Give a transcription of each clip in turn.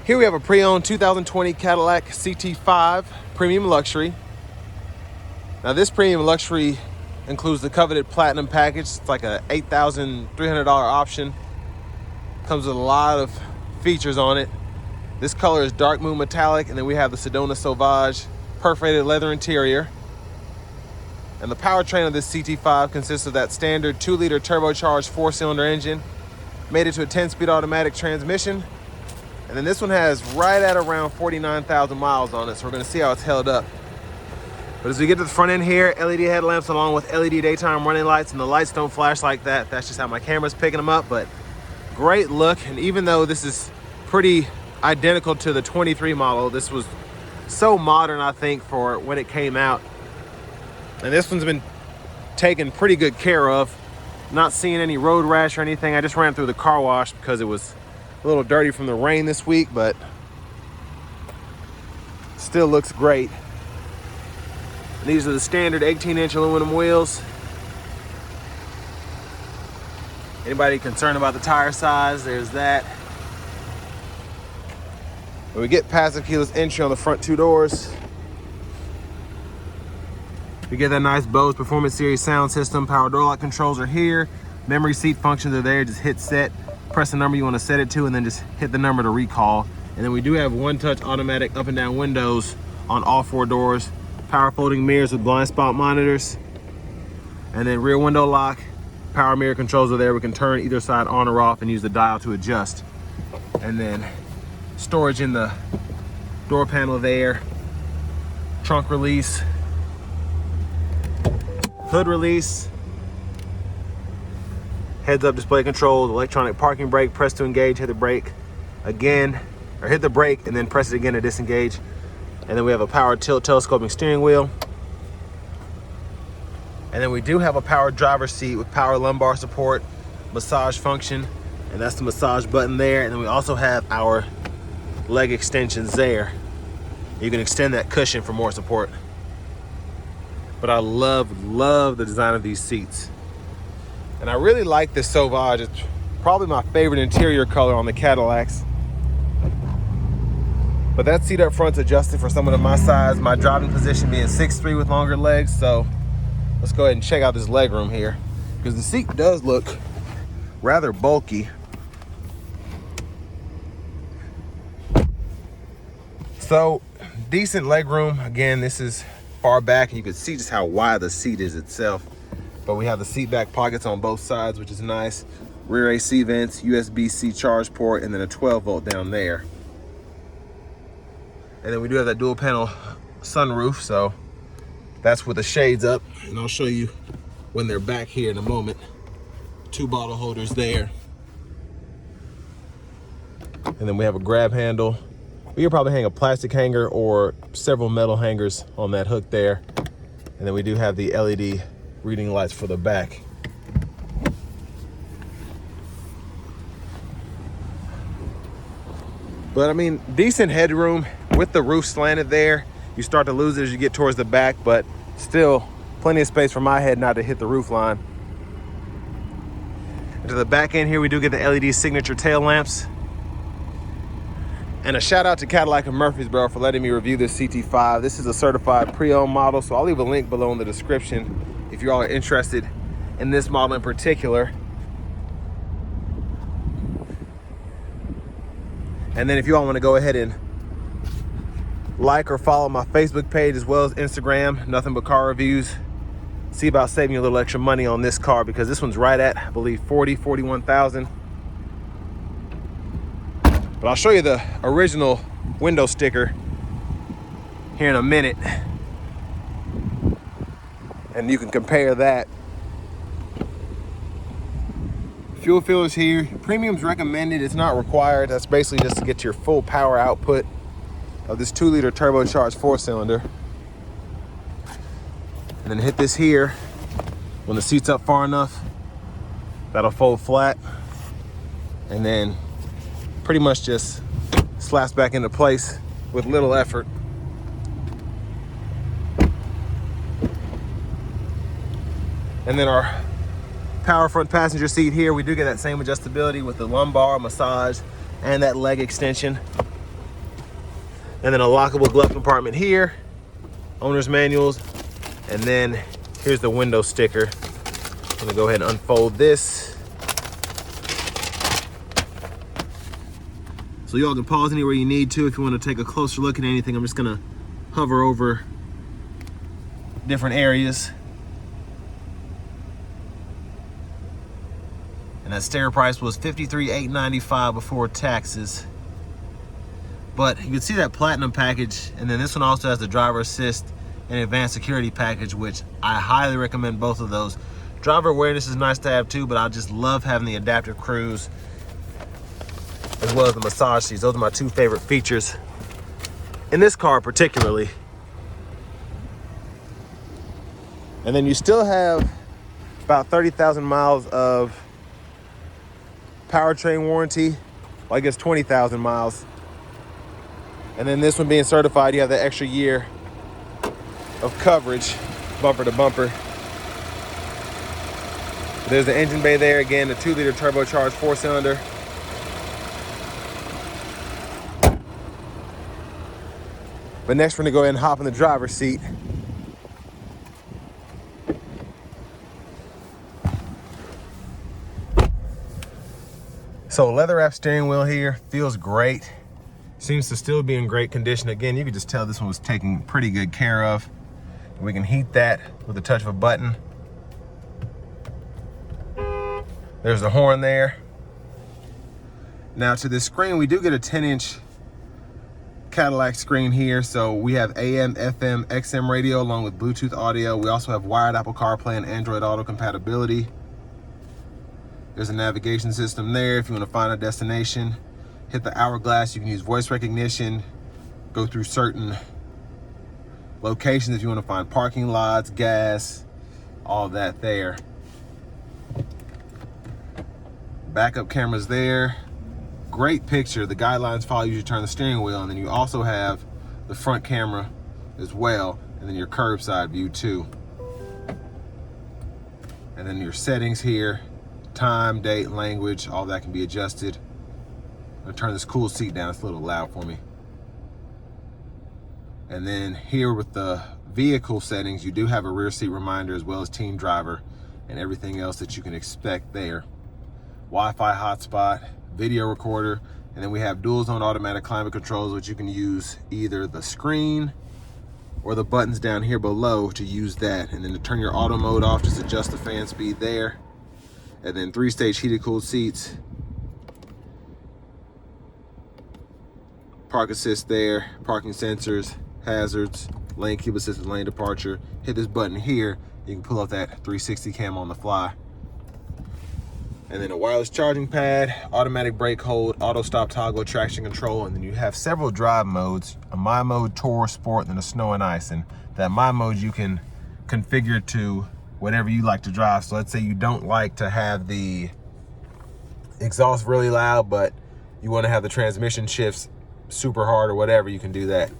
Here we have a pre-owned 2020 Cadillac CT5 Premium Luxury. Now this Premium Luxury includes the coveted Platinum package. It's like a $8,300 option. Comes with a lot of features on it. This color is dark moon metallic, and then we have the Sedona Sauvage perforated leather interior. And the powertrain of this CT5 consists of that standard 2-liter turbocharged 4-cylinder engine, made it to a 10-speed automatic transmission. And then this one has right at around 49,000 miles on it, so we're gonna see how it's held up. But as we get to the front end here, LED headlamps along with LED daytime running lights, and the lights don't flash like that. That's just how my camera's picking them up, but great look. And even though this is pretty identical to the 23 model, this was so modern, I think, for when it came out. And this one's been taken pretty good care of. Not seeing any road rash or anything. I just ran through the car wash because it was a little dirty from the rain this week, but still looks great. And these are the standard 18-inch aluminum wheels. Anybody concerned about the tire size, there's that. When we get passive keyless entry on the front two doors, we get that nice Bose Performance Series sound system. Power door lock controls are here. Memory seat functions are there. Just hit set, press the number you want to set it to, and then just hit the number to recall. And then we do have one-touch automatic up and down windows on all four doors. Power folding mirrors with blind spot monitors. And then rear window lock. Power mirror controls are there. We can turn either side on or off and use the dial to adjust. And then storage in the door panel there. Trunk release. Hood release. Heads-up display controls, electronic parking brake, press to engage, hit the brake again, or hit the brake and then press it again to disengage. And then we have a power tilt telescoping steering wheel. And then we do have a power driver's seat with power lumbar support, massage function, and that's the massage button there. And then we also have our leg extensions there. You can extend that cushion for more support. But I love the design of these seats. And I really like this Sauvage. It's probably my favorite interior color on the Cadillacs. But that seat up front's adjusted for someone of my size, my driving position being 6'3" with longer legs. So let's go ahead and check out this leg room here, because the seat does look rather bulky. So decent leg room. Again, this is far back, and you can see just how wide the seat is itself. But we have the seat back pockets on both sides, which is nice. Rear AC vents, USB-C charge port, and then a 12-volt down there. And then we do have that dual panel sunroof, so that's with the shades up. And I'll show you when they're back here in a moment. 2 bottle holders there. And then we have a grab handle. We could probably hang a plastic hanger or several metal hangers on that hook there. And then we do have the LED reading lights for the back. But I mean, decent headroom with the roof slanted there. You start to lose it as you get towards the back, but still plenty of space for my head not to hit the roof line. And to the back end here, we do get the LED signature tail lamps. And a shout out to Cadillac of Murfreesboro for letting me review this CT5. This is a certified pre-owned model, so I'll leave a link below in the description if you all are interested in this model in particular. And then if you all want to go ahead and like or follow my Facebook page as well as Instagram, Nothing But Car Reviews. See about saving you a little extra money on this car, because this one's right at, I believe, 41,000. But I'll show you the original window sticker here in a minute, and you can compare that. Fuel fillers here. Premium's recommended, it's not required. That's basically just to get your full power output of this 2-liter turbocharged 4-cylinder. And then hit this here when the seat's up far enough. That'll fold flat. And then pretty much just slaps back into place with little effort. And then our power front passenger seat here, we do get that same adjustability with the lumbar massage and that leg extension. And then a lockable glove compartment here, owner's manuals, and then here's the window sticker. I'm gonna go ahead and unfold this. So y'all can pause anywhere you need to if you want to take a closer look at anything. I'm just gonna hover over different areas. And that stereo price was $53,895 before taxes. But you can see that Platinum package, and then this one also has the driver assist and advanced security package, which I highly recommend both of those. Driver awareness is nice to have too, but I just love having the adaptive cruise as well as the massage seats. Those are my two favorite features in this car particularly. And then you still have about 30,000 miles of powertrain warranty. Well, I guess 20,000 miles. And then this one being certified, you have the extra year of coverage, bumper to bumper. There's the engine bay there again, the 2-liter turbocharged 4-cylinder. But next we're gonna go ahead and hop in the driver's seat. So leather wrap steering wheel here, feels great. Seems to still be in great condition. Again, you can just tell this one was taken pretty good care of. We can heat that with the touch of a button. There's the horn there. Now to this screen, we do get a 10-inch Cadillac screen here. So we have AM, FM, XM radio along with Bluetooth audio. We also have wired Apple CarPlay and Android Auto compatibility. There's a navigation system there if you want to find a destination. Hit the hourglass, you can use voice recognition, go through certain locations if you want to find parking lots, gas, all that there. Backup cameras there. Great picture. The guidelines follow you to turn the steering wheel, and then you also have the front camera as well, and then your curbside view too. And then your settings here. Time, date, language, all that can be adjusted. I'm gonna turn this cool seat down, it's a little loud for me. And then here with the vehicle settings, you do have a rear seat reminder as well as team driver and everything else that you can expect there. Wi-Fi hotspot, video recorder, and then we have dual zone automatic climate controls, which you can use either the screen or the buttons down here below to use that. And then to turn your auto mode off, just adjust the fan speed there. And then 3-stage heated cooled seats. Park assist there, parking sensors, hazards, lane keep assisted, lane departure. Hit this button here, you can pull up that 360 cam on the fly. And then a wireless charging pad, automatic brake hold, auto stop toggle, traction control, and then you have several drive modes, a My Mode, Tour, Sport, and then a Snow and Ice. And that My Mode you can configure to whatever you like to drive. So let's say you don't like to have the exhaust really loud, but you want to have the transmission shifts super hard or whatever, you can do that.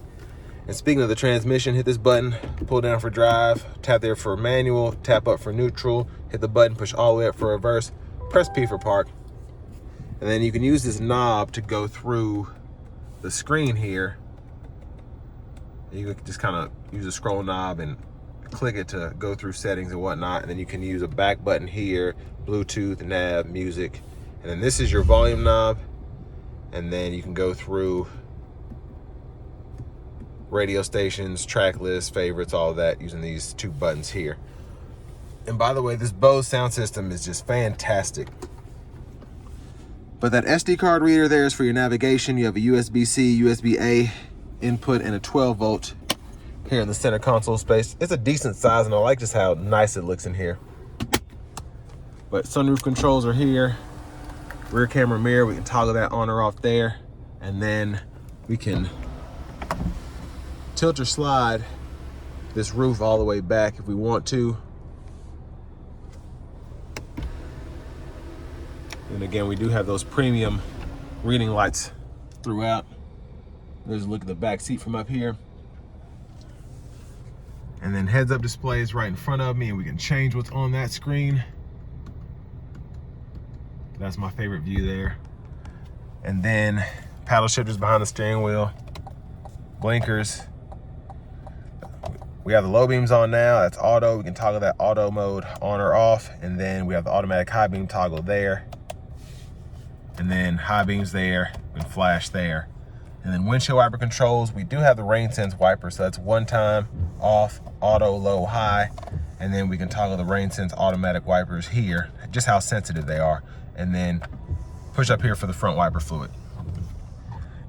And speaking of the transmission, hit this button, pull down for drive, tap there for manual, tap up for neutral, hit the button, push all the way up for reverse, press P for park. And then you can use this knob to go through the screen here. You can just kind of use a scroll knob and click it to go through settings and whatnot. And then you can use a back button here, Bluetooth, nav, music. And then this is your volume knob. And then you can go through radio stations, track lists, favorites, all of that using these two buttons here. And by the way, this Bose sound system is just fantastic. But that SD card reader there is for your navigation. You have a USB-C, USB-A input, and a 12-volt here in the center console space. It's a decent size, and I like just how nice it looks in here. But sunroof controls are here. Rear camera mirror, we can toggle that on or off there. And then we can tilt or slide this roof all the way back if we want to. And again, we do have those premium reading lights throughout. There's a look at the back seat from up here. And then heads-up display is right in front of me, and we can change what's on that screen. That's my favorite view there. And then paddle shifters behind the steering wheel. blinkers. We have the low beams on now, that's auto. We can toggle that auto mode on or off. And then we have the automatic high beam toggle there. And then high beams there and flash there. And then windshield wiper controls, we do have the rain sense wiper. So that's one time, off, auto, low, high. And then we can toggle the rain sense automatic wipers here, just how sensitive they are. And then push up here for the front wiper fluid.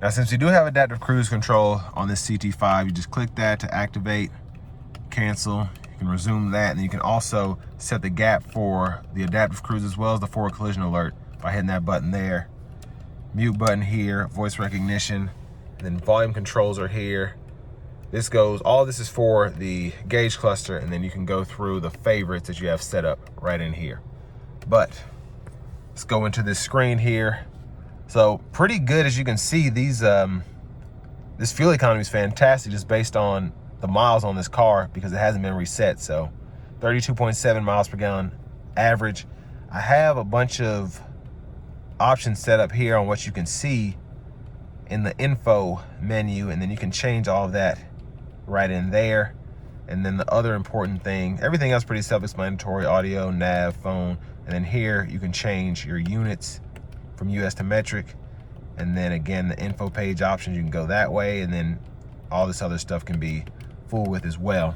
Now, since we do have adaptive cruise control on this CT5, you just click that to activate, cancel. You can resume that, and then you can also set the gap for the adaptive cruise as well as the forward collision alert by hitting that button there. Mute button here, voice recognition, and then volume controls are here. This goes, all this is for the gauge cluster, and then you can go through the favorites that you have set up right in here. But let's go into this screen here. So pretty good, as you can see, these this fuel economy is fantastic just based on the miles on this car because it hasn't been reset. So 32.7 miles per gallon average. I have a bunch of options set up here on what you can see in the info menu, and then you can change all of that right in there. And then the other important thing, everything else pretty self-explanatory: audio, nav, phone. And then here you can change your units from US to metric. And then again, the info page options, you can go that way, and then all this other stuff can be fooled with as well.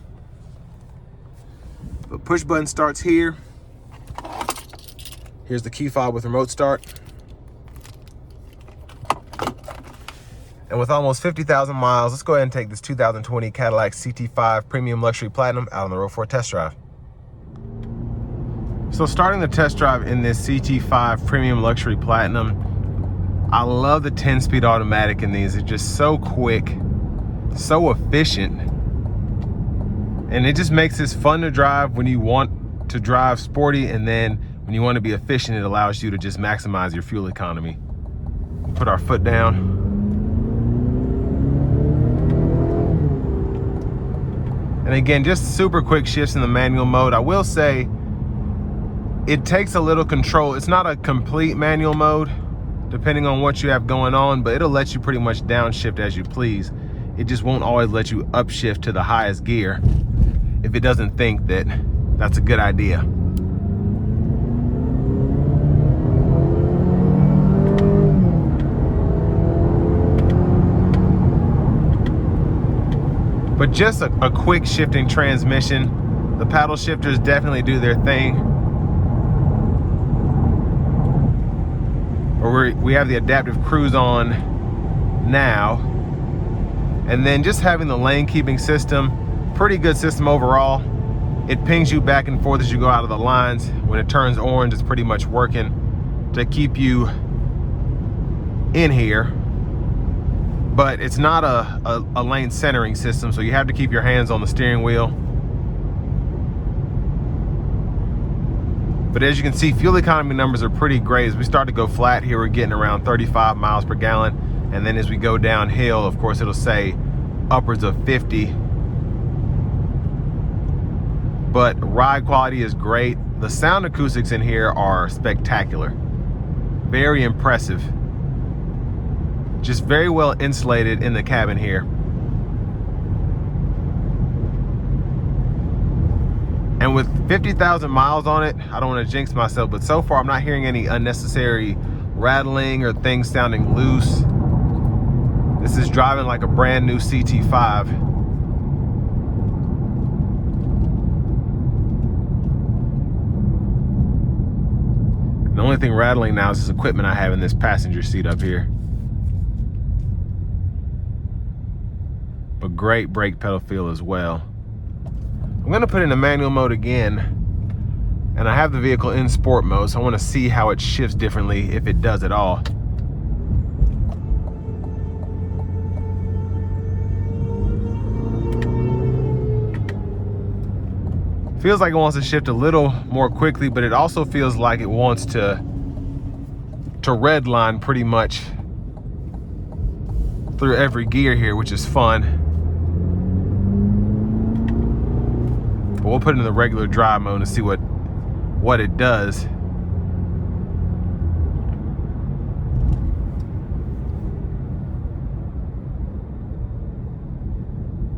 The push button starts here. Here's the key fob with remote start. And with almost 50,000 miles, let's go ahead and take this 2020 Cadillac CT5 Premium Luxury Platinum out on the road for a test drive. So starting the test drive in this CT5 Premium Luxury Platinum, I love the 10-speed automatic in these. It's just so quick, so efficient. And it just makes this fun to drive when you want to drive sporty, and then when you want to be efficient, it allows you to just maximize your fuel economy. Put our foot down. And again, just super quick shifts in the manual mode. I will say it takes a little control. It's not a complete manual mode, depending on what you have going on, but it'll let you pretty much downshift as you please. It just won't always let you upshift to the highest gear if it doesn't think that that's a good idea. But just a quick shifting transmission. The paddle shifters definitely do their thing. We have the adaptive cruise on now. And then just having the lane keeping system, pretty good system overall. It pings you back and forth as you go out of the lines. When it turns orange, it's pretty much working to keep you in here. But it's not a lane centering system, so you have to keep your hands on the steering wheel. But as you can see, fuel economy numbers are pretty great. As we start to go flat here, we're getting around 35 miles per gallon. And then as we go downhill, of course, it'll say upwards of 50. But ride quality is great. The sound acoustics in here are spectacular. Very impressive. Just very well insulated in the cabin here. And with 50,000 miles on it, I don't want to jinx myself, but so far I'm not hearing any unnecessary rattling or things sounding loose. This is driving like a brand new CT5. The only thing rattling now is this equipment I have in this passenger seat up here. But great brake pedal feel as well. I'm gonna put in a manual mode again, and I have the vehicle in sport mode, so I wanna see how it shifts differently, if it does at all. Feels like it wants to shift a little more quickly, but it also feels like it wants to redline pretty much through every gear here, which is fun. But we'll put it in the regular drive mode and see what it does.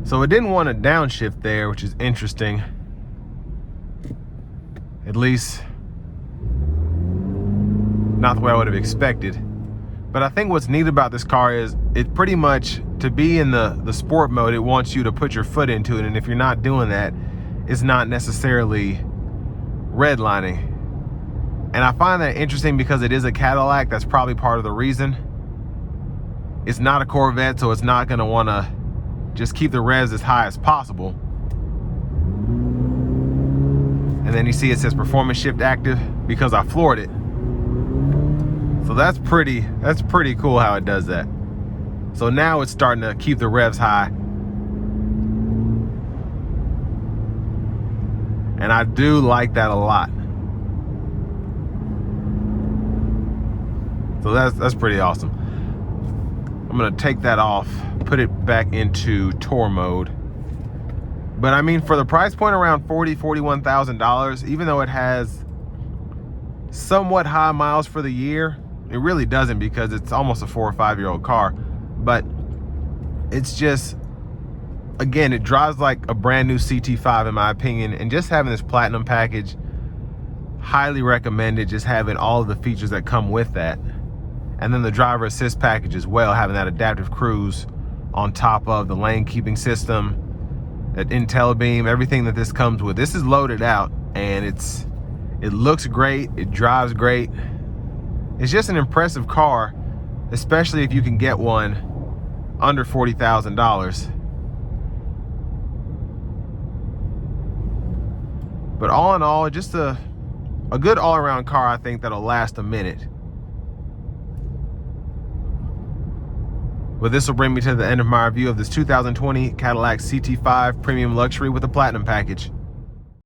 So it didn't want to downshift there, which is interesting. At least not the way I would have expected. But I think what's neat about this car is it pretty much, to be in the sport mode, it wants you to put your foot into it. And if you're not doing that, it's not necessarily redlining. And I find that interesting because it is a Cadillac. That's probably part of the reason. It's not a Corvette, so it's not gonna wanna just keep the revs as high as possible. And then you see it says performance shift active because I floored it. So that's pretty cool how it does that. So now it's starting to keep the revs high. And I do like that a lot. So that's pretty awesome. I'm gonna take that off, put it back into tour mode. But I mean, for the price point around $41,000, even though it has somewhat high miles for the year, it really doesn't, because it's almost a 4 or 5 year old car. But it's just, again, it drives like a brand new CT5 in my opinion. And just having this Platinum package, highly recommended, just having all of the features that come with that. And then the driver assist package as well, having that adaptive cruise on top of the lane keeping system, that IntelliBeam, everything that this comes with. This is loaded out, and it looks great, it drives great. It's just an impressive car, especially if you can get one under $40,000. But all in all, just a good all-around car, I think, that'll last a minute. But this will bring me to the end of my review of this 2020 Cadillac CT5 Premium Luxury with a Platinum package.